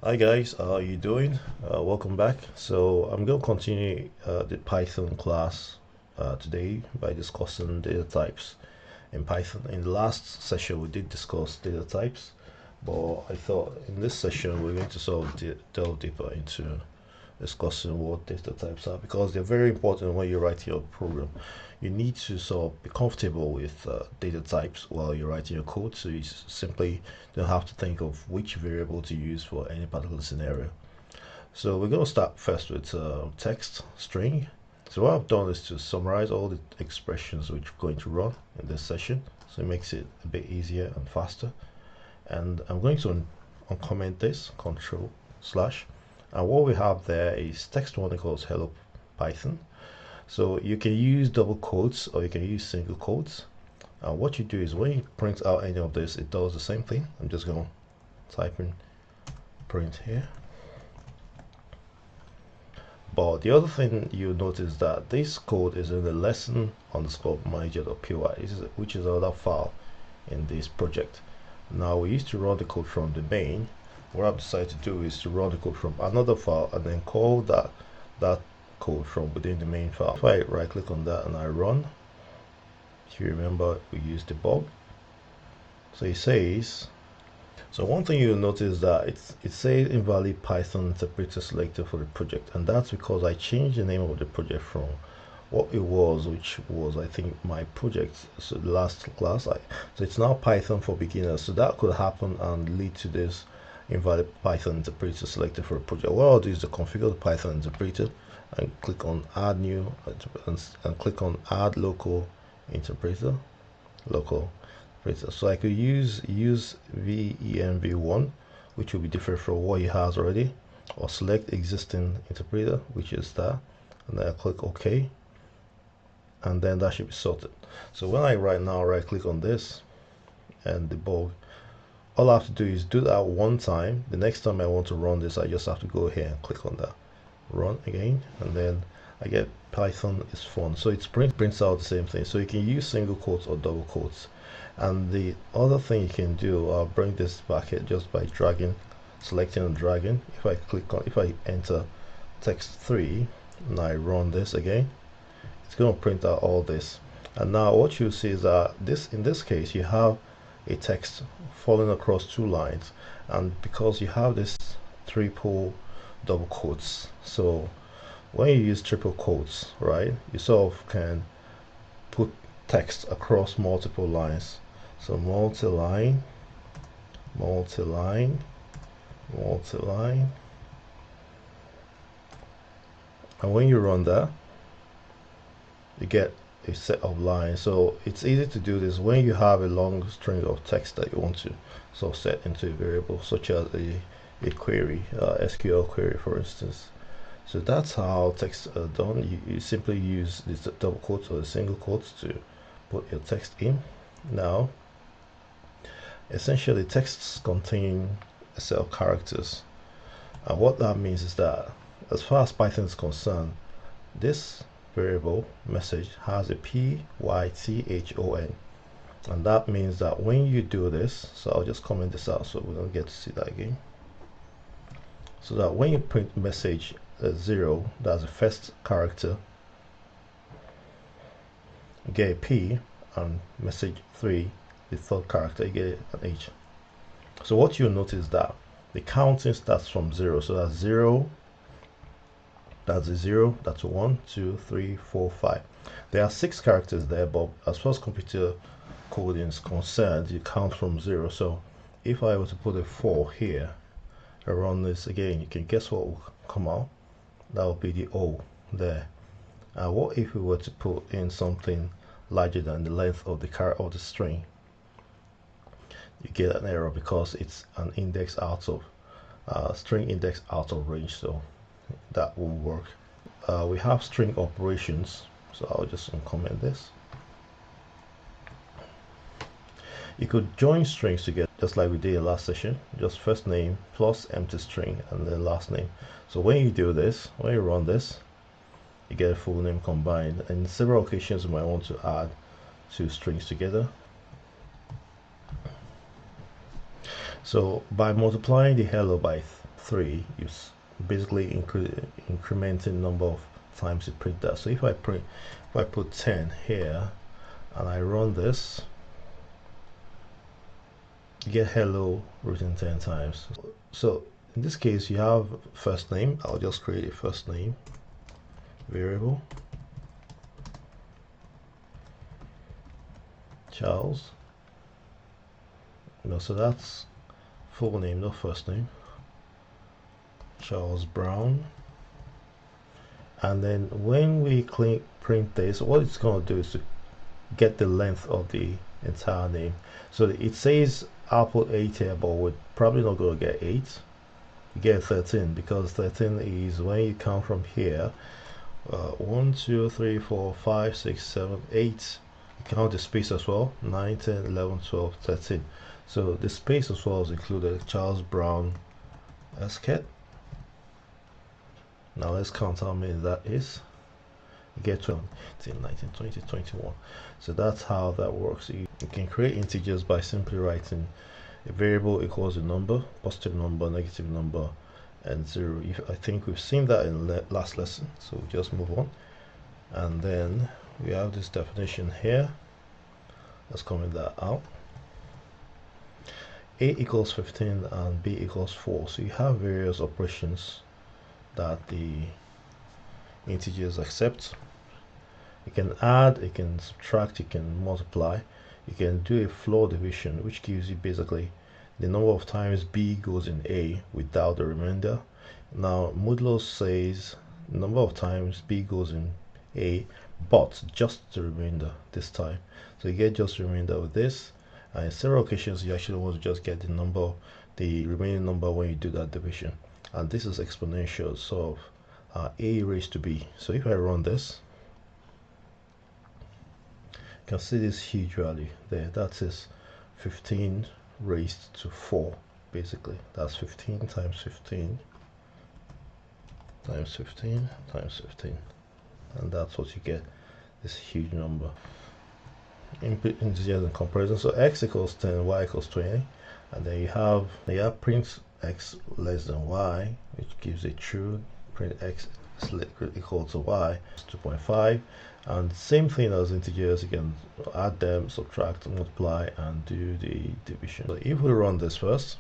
Hi guys, how are you doing? Welcome back. So I'm going to continue the Python class today by discussing data types in Python. In the last session we did discuss data types, but I thought in this session we're going to sort of delve deeper into discussing what data types are because they're very important when you write your program. You need to sort of be comfortable with data types while you're writing your code, so you simply don't have to think of which variable to use for any particular scenario. So we're going to start first with text string. So what I've done is to summarize all the expressions which we're going to run in this session, so it makes it a bit easier and faster. And I'm going to uncomment this, control slash, and what we have there is text1 equals hello Python. So you can use double quotes or you can use single quotes. And what you do is when you print out any of this, it does the same thing. I'm just going to type in print here. But the other thing you notice that this code is in the lesson underscore manager.py, which is another file in this project. Now we used to run the code from the main. What I've decided to do is to run the code from another file and then call that code from within the main file. If I right click on that and I run, if you remember we used debug. So it says, so one thing you'll notice that it says invalid Python interpreter selected for the project, and that's because I changed the name of the project from what it was, which was I think my project, so the last class. So it's now Python for beginners, so that could happen and lead to this invalid Python interpreter selected for a project. What I'll do is to configure the Python interpreter and click on add new and click on add local interpreter, so I could use venv1, which will be different from what he has already, or select existing interpreter, which is that, and then I click OK, and then that should be sorted. So when I right click on this and debug, all I have to do is do that one time. The next time I want to run this, I just have to go here and click on that, run again, and then I get Python is fun. So it prints out the same thing. So you can use single quotes or double quotes. And the other thing you can do, I'll bring this back here just by selecting and dragging. If I enter text3 and I run this again, it's going to print out all this. And now what you see is that in this case you have a text falling across two lines, and because you have this triple double quotes, so when you use triple quotes, right, you sort of can put text across multiple lines. So multi-line, multi-line, multi-line, and when you run that, you get a set of lines. So it's easy to do this when you have a long string of text that you want to set into a variable, such as a query, SQL query for instance. So that's how texts are done. You simply use the double quotes or the single quotes to put your text in. Now essentially texts contain a set of characters, and what that means is that as far as Python is concerned, this variable message has a python, and that means that when you do this, so I'll just comment this out so we don't get to see that again, so that when you print message 0, that's the first character, you get a P, and message 3, the third character, you get an H. So what you'll notice that the counting starts from 0, so that's 0, that's a 0, that's a 1, 2, 3, 4, 5. There are 6 characters there, but as far as computer coding is concerned, you count from 0. So if I were to put a 4 here, I run this again, you can guess what will come out. That will be the O there. And what if we were to put in something larger than the length of the string? You get an error because it's an index out of string index out of range, so that won't work. We have string operations, so I'll just uncomment this. You could join strings together just like we did in last session, just first name plus empty string and then last name. So when you do this, when you run this, you get a full name combined, and in several occasions you might want to add two strings together. So by multiplying the hello by 3, you basically incrementing number of times you print that. So if I put 10 here and I run this, you get hello written 10 times. So in this case, you have first name. I'll just create a first name variable, Charles. So that's full name, not first name, Charles Brown. And then when we print this, what it's going to do is to get the length of the entire name. So it says Apple 8 here, but we're probably not going to get 8. You get 13, because 13 is when you count from here, 1 2 3 4 5 6 7 8. You count the space as well, 9 10 11 12 13. So the space as well is included. Charles Brown Esket. Now let's count how many that is. You get 12, 18, 19, 20, 21. So that's how that works. You can create integers by simply writing a variable equals a number, positive number, negative number, and 0. I think we've seen that in last lesson, so we'll just move on. And then we have this definition here. Let's comment that out. A equals 15 and B equals 4. So you have various operations that the integers accept. You can add, you can subtract, you can multiply, you can do a floor division, which gives you basically the number of times B goes in A without the remainder. Now modulo says the number of times B goes in A, but just the remainder this time. So you get just the remainder with this, and in several occasions you actually want to just get the remaining number when you do that division. And this is exponential, so A raised to B. So if I run this, you can see this huge value there. That is 15 raised to 4, basically. That's 15 times 15 times 15 times 15. And that's what you get, this huge number. Input integers in comparison. So x equals 10, y equals 20. And then you have print x less than y, which gives a true. Print x equal to y, 2.5. And same thing as integers, you can add them, subtract, multiply, and do the division. So if we run this first,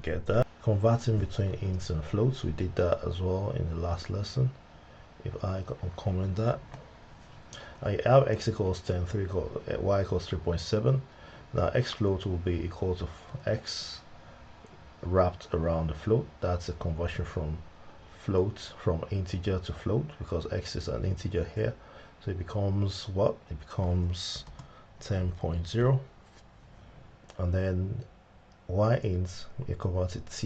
get that. Converting between ints and floats, we did that as well in the last lesson. If I comment that, I have x equals 10, y equals 3.7. Now x float will be equal to x wrapped around the float. That's a conversion from integer to float, because x is an integer here. So it becomes what? It becomes 10.0. And then y int, you convert it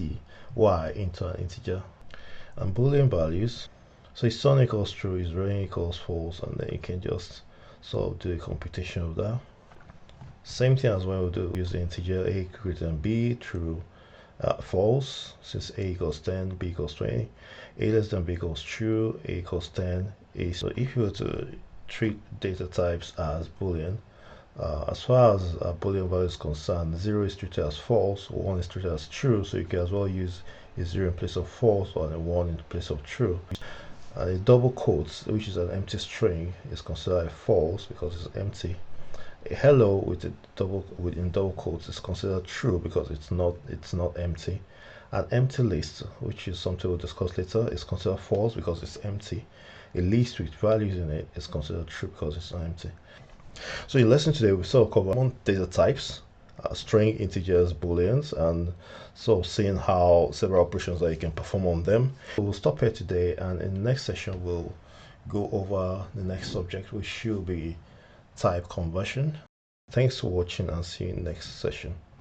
y into an integer. And Boolean values. So if Sun equals true, is rain equals false, and then you can just sort of do a computation of that. Same thing as when we do use the integer a greater than b, true, false, since a equals 10, b equals 20, a less than b equals true, a equals 10, a. So if you were to treat data types as Boolean, as far as Boolean value is concerned, 0 is treated as false, 1 is treated as true, so you can as well use a 0 in place of false or a 1 in place of true. A double quotes, which is an empty string, is considered false because it's empty. A hello within double quotes is considered true because it's not empty. An empty list, which is something we'll discuss later, is considered false because it's empty. A list with values in it is considered true because it's empty. So in lesson today, we saw cover data types, string, integers, booleans, and so seeing how several operations that you can perform on them. We'll stop here today, and in the next session we'll go over the next subject, which should be type conversion. Thanks for watching, and see you in the next session.